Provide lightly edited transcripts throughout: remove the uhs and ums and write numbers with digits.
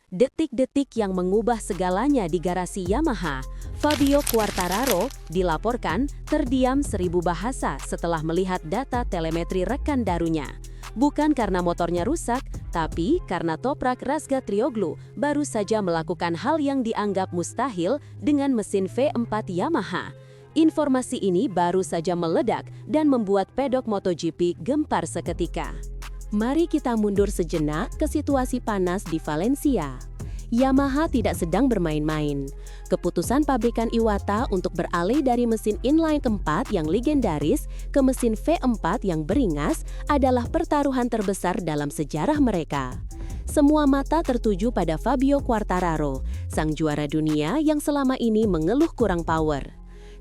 Detik-detik yang mengubah segalanya di garasi Yamaha. Fabio Quartararo dilaporkan terdiam 1000 bahasa setelah melihat data telemetri rekan darunya. Bukan karena motornya rusak, tapi karena Toprak Razgatlioglu baru saja melakukan hal yang dianggap mustahil dengan mesin V4 Yamaha. Informasi ini baru saja meledak dan membuat pedok MotoGP gempar seketika. Mari kita mundur sejenak ke situasi panas di Valencia. Yamaha tidak sedang bermain-main. Keputusan pabrikan Iwata untuk beralih dari mesin inline keempat yang legendaris ke mesin V4 yang beringas adalah pertaruhan terbesar dalam sejarah mereka. Semua mata tertuju pada Fabio Quartararo, sang juara dunia yang selama ini mengeluh kurang power.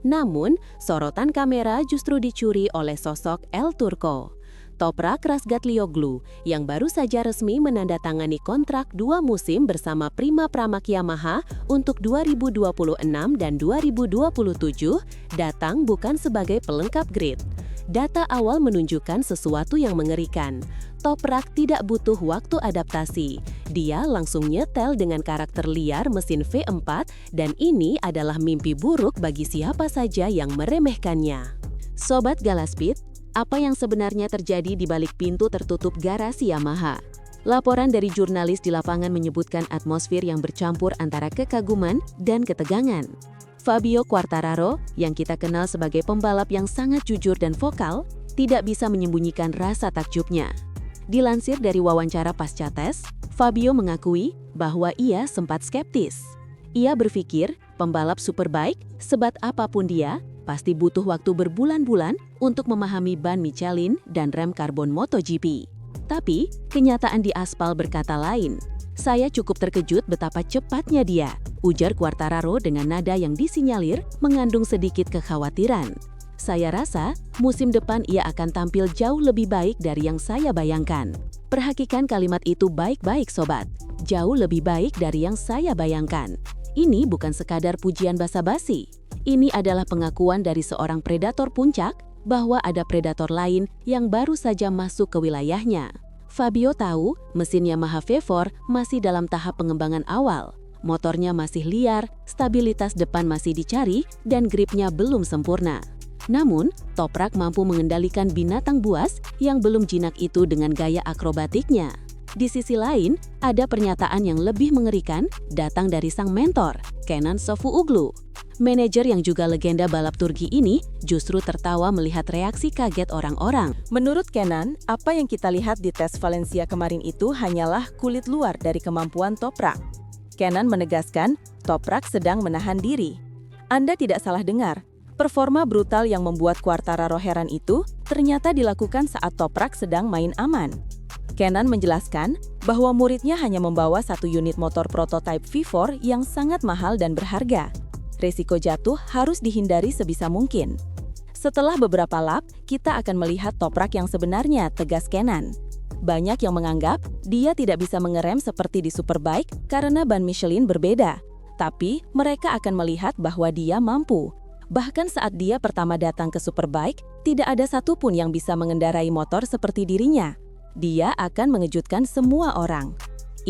Namun, sorotan kamera justru dicuri oleh sosok El Turco. Toprak Razgatlioglu yang baru saja resmi menandatangani kontrak 2 musim bersama Prima Pramac Yamaha untuk 2026 dan 2027 datang bukan sebagai pelengkap grid. Data awal menunjukkan sesuatu yang mengerikan. Toprak tidak butuh waktu adaptasi. Dia langsung nyetel dengan karakter liar mesin V4 dan ini adalah mimpi buruk bagi siapa saja yang meremehkannya. Sobat Galaspeed, apa yang sebenarnya terjadi di balik pintu tertutup garasi Yamaha? Laporan dari jurnalis di lapangan menyebutkan atmosfer yang bercampur antara kekaguman dan ketegangan. Fabio Quartararo, yang kita kenal sebagai pembalap yang sangat jujur dan vokal, tidak bisa menyembunyikan rasa takjubnya. Dilansir dari wawancara pasca tes, Fabio mengakui bahwa ia sempat skeptis. Ia berpikir, pembalap superbike, sebat apapun dia, pasti butuh waktu berbulan-bulan untuk memahami ban Michelin dan rem karbon MotoGP. Tapi, kenyataan di aspal berkata lain. Saya cukup terkejut betapa cepatnya dia, ujar Quartararo dengan nada yang disinyalir mengandung sedikit kekhawatiran. Saya rasa, musim depan ia akan tampil jauh lebih baik dari yang saya bayangkan. Perhatikan kalimat itu baik-baik sobat. Jauh lebih baik dari yang saya bayangkan. Ini bukan sekadar pujian basa-basi. Ini adalah pengakuan dari seorang predator puncak bahwa ada predator lain yang baru saja masuk ke wilayahnya. Fabio tahu mesin Yamaha V4 masih dalam tahap pengembangan awal. Motornya masih liar, stabilitas depan masih dicari, dan gripnya belum sempurna. Namun, Toprak mampu mengendalikan binatang buas yang belum jinak itu dengan gaya akrobatiknya. Di sisi lain, ada pernyataan yang lebih mengerikan datang dari sang mentor, Kenan Sofuoglu. Manajer yang juga legenda balap Turki ini justru tertawa melihat reaksi kaget orang-orang. Menurut Kenan, apa yang kita lihat di tes Valencia kemarin itu hanyalah kulit luar dari kemampuan Toprak. Kenan menegaskan, Toprak sedang menahan diri. Anda tidak salah dengar. Performa brutal yang membuat Quartararo heran itu ternyata dilakukan saat Toprak sedang main aman. Kenan menjelaskan bahwa muridnya hanya membawa 1 unit motor prototipe V4 yang sangat mahal dan berharga. Resiko jatuh harus dihindari sebisa mungkin. Setelah beberapa lap, kita akan melihat Toprak yang sebenarnya, tegas Kenan. Banyak yang menganggap dia tidak bisa mengerem seperti di Superbike karena ban Michelin berbeda. Tapi mereka akan melihat bahwa dia mampu. Bahkan saat dia pertama datang ke Superbike, tidak ada satupun yang bisa mengendarai motor seperti dirinya. Dia akan mengejutkan semua orang.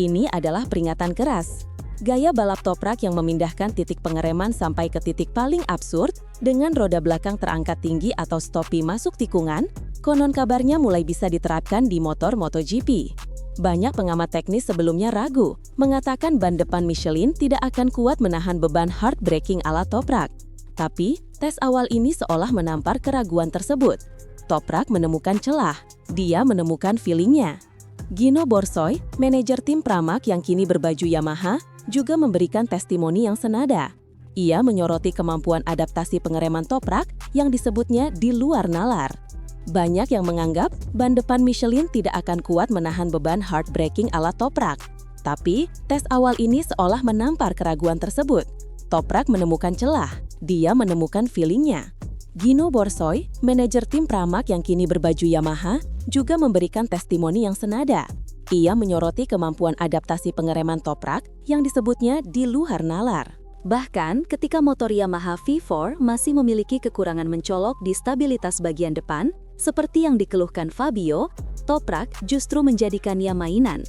Ini adalah peringatan keras. Gaya balap Toprak yang memindahkan titik pengereman sampai ke titik paling absurd dengan roda belakang terangkat tinggi atau stopi masuk tikungan, konon kabarnya mulai bisa diterapkan di motor MotoGP. Banyak pengamat teknis sebelumnya ragu, mengatakan ban depan Michelin tidak akan kuat menahan beban hard braking ala Toprak. Tapi, tes awal ini seolah menampar keraguan tersebut. Toprak menemukan celah, dia menemukan feelingnya. Gino Borsoy, manajer tim Pramac yang kini berbaju Yamaha, juga memberikan testimoni yang senada. Ia menyoroti kemampuan adaptasi pengereman Toprak yang disebutnya di luar nalar. Banyak yang menganggap ban depan Michelin tidak akan kuat menahan beban hard braking ala Toprak. Tapi, tes awal ini seolah menampar keraguan tersebut. Toprak menemukan celah, dia menemukan feelingnya. Gino Borsoy, manajer tim Pramac yang kini berbaju Yamaha, juga memberikan testimoni yang senada. Ia menyoroti kemampuan adaptasi pengereman Toprak yang disebutnya di luar nalar. Bahkan, ketika motor Yamaha V4 masih memiliki kekurangan mencolok di stabilitas bagian depan, seperti yang dikeluhkan Fabio, Toprak justru menjadikannya mainan.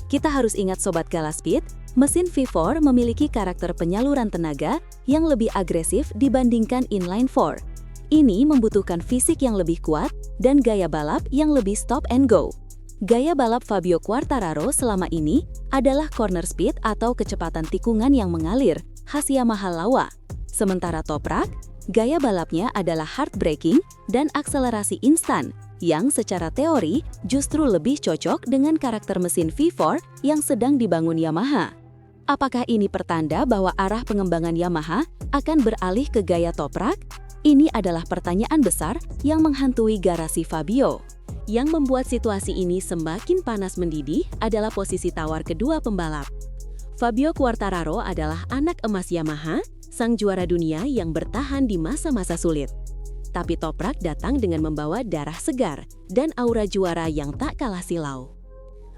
Kita harus ingat Sobat Galaspeed, Mesin V4 memiliki karakter penyaluran tenaga yang lebih agresif dibandingkan inline 4. Ini membutuhkan fisik yang lebih kuat dan gaya balap yang lebih stop and go. Gaya balap Fabio Quartararo selama ini adalah corner speed atau kecepatan tikungan yang mengalir, khas Yamaha lawa. Sementara Toprak, gaya balapnya adalah hard braking dan akselerasi instan, yang secara teori justru lebih cocok dengan karakter mesin V4 yang sedang dibangun Yamaha. Apakah ini pertanda bahwa arah pengembangan Yamaha akan beralih ke gaya Toprak? Ini adalah pertanyaan besar yang menghantui garasi Fabio. Yang membuat situasi ini semakin panas mendidih adalah posisi tawar kedua pembalap. Fabio Quartararo adalah anak emas Yamaha, sang juara dunia yang bertahan di masa-masa sulit. Tapi Toprak datang dengan membawa darah segar dan aura juara yang tak kalah silau.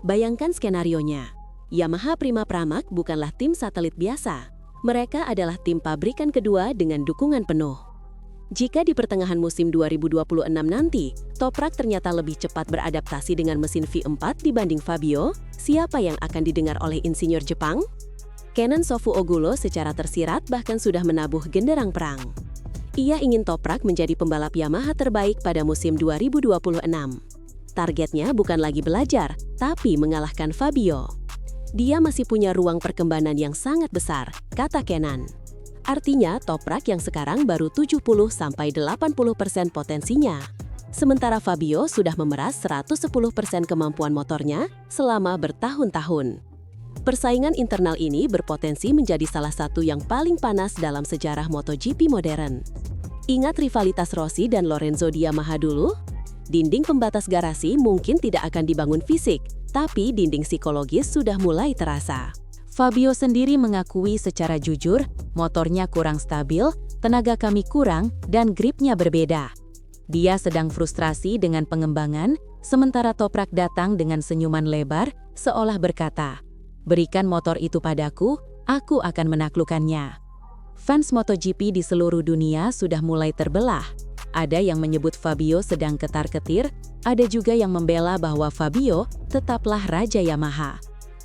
Bayangkan skenarionya. Yamaha Prima Pramac bukanlah tim satelit biasa. Mereka adalah tim pabrikan kedua dengan dukungan penuh. Jika di pertengahan musim 2026 nanti, Toprak ternyata lebih cepat beradaptasi dengan mesin V4 dibanding Fabio, siapa yang akan didengar oleh insinyur Jepang? Kenan Sofuoglu secara tersirat bahkan sudah menabuh genderang perang. Ia ingin Toprak menjadi pembalap Yamaha terbaik pada musim 2026. Targetnya bukan lagi belajar, tapi mengalahkan Fabio. Dia masih punya ruang perkembangan yang sangat besar, kata Kenan. Artinya, Toprak yang sekarang baru 70–80% potensinya. Sementara Fabio sudah memeras 110% kemampuan motornya selama bertahun-tahun. Persaingan internal ini berpotensi menjadi salah satu yang paling panas dalam sejarah MotoGP modern. Ingat rivalitas Rossi dan Lorenzo di Yamaha dulu? Dinding pembatas garasi mungkin tidak akan dibangun fisik, tapi dinding psikologis sudah mulai terasa. Fabio sendiri mengakui secara jujur, motornya kurang stabil, tenaga kami kurang, dan gripnya berbeda. Dia sedang frustrasi dengan pengembangan, sementara Toprak datang dengan senyuman lebar, seolah berkata, "Berikan motor itu padaku, aku akan menaklukkannya." Fans MotoGP di seluruh dunia sudah mulai terbelah. Ada yang menyebut Fabio sedang ketar-ketir, ada juga yang membela bahwa Fabio tetaplah raja Yamaha.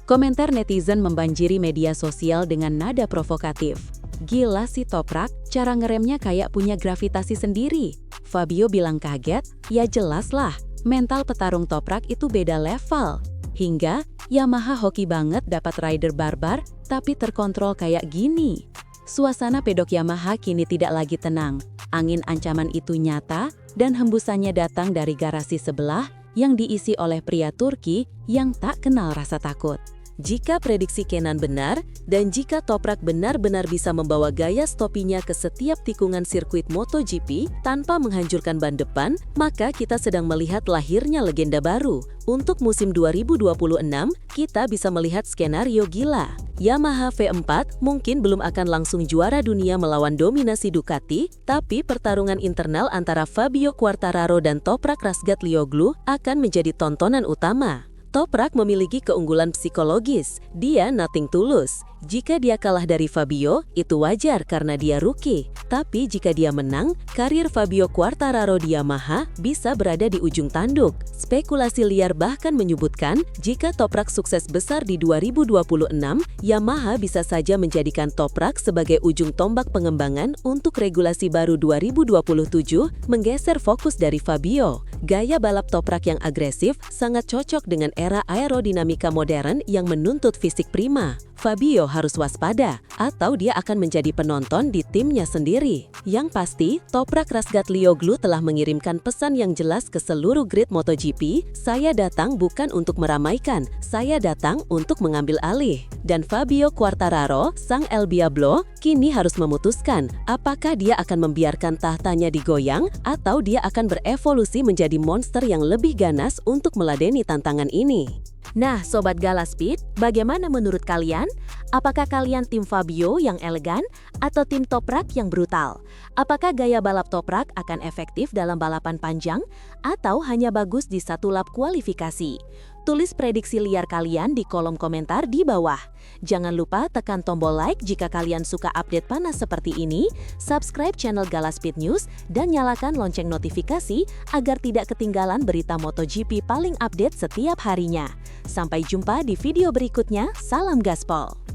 Komentar netizen membanjiri media sosial dengan nada provokatif. "Gila si Toprak, cara ngeremnya kayak punya gravitasi sendiri." Fabio bilang kaget, "Ya jelaslah, mental petarung Toprak itu beda level." Hingga, "Yamaha hoki banget dapat rider barbar, tapi terkontrol kayak gini." Suasana pedok Yamaha kini tidak lagi tenang. Angin ancaman itu nyata, dan hembusannya datang dari garasi sebelah yang diisi oleh pria Turki yang tak kenal rasa takut. Jika prediksi Kenan benar, dan jika Toprak benar-benar bisa membawa gaya stopinya ke setiap tikungan sirkuit MotoGP tanpa menghancurkan ban depan, maka kita sedang melihat lahirnya legenda baru. Untuk musim 2026, kita bisa melihat skenario gila. Yamaha V4 mungkin belum akan langsung juara dunia melawan dominasi Ducati, tapi pertarungan internal antara Fabio Quartararo dan Toprak Razgatlioglu akan menjadi tontonan utama. Toprak memiliki keunggulan psikologis, dia nothing tulus. Jika dia kalah dari Fabio, itu wajar karena dia rookie. Tapi jika dia menang, karir Fabio Quartararo di Yamaha bisa berada di ujung tanduk. Spekulasi liar bahkan menyebutkan, jika Toprak sukses besar di 2026, Yamaha bisa saja menjadikan Toprak sebagai ujung tombak pengembangan untuk regulasi baru 2027, menggeser fokus dari Fabio. Gaya balap Toprak yang agresif sangat cocok dengan era aerodinamika modern yang menuntut fisik prima. Fabio harus waspada, atau dia akan menjadi penonton di timnya sendiri. Yang pasti, Toprak Razgatlioglu telah mengirimkan pesan yang jelas ke seluruh grid MotoGP, "Saya datang bukan untuk meramaikan, saya datang untuk mengambil alih." Dan Fabio Quartararo, sang El Diablo, kini harus memutuskan apakah dia akan membiarkan tahtanya digoyang atau dia akan berevolusi menjadi monster yang lebih ganas untuk meladeni tantangan ini. Nah, Sobat Galaspeed, bagaimana menurut kalian? Apakah kalian tim Fabio yang elegan atau tim Toprak yang brutal? Apakah gaya balap Toprak akan efektif dalam balapan panjang atau hanya bagus di satu lap kualifikasi? Tulis prediksi liar kalian di kolom komentar di bawah. Jangan lupa tekan tombol like jika kalian suka update panas seperti ini, subscribe channel Galaspeed News, dan nyalakan lonceng notifikasi agar tidak ketinggalan berita MotoGP paling update setiap harinya. Sampai jumpa di video berikutnya, salam gaspol!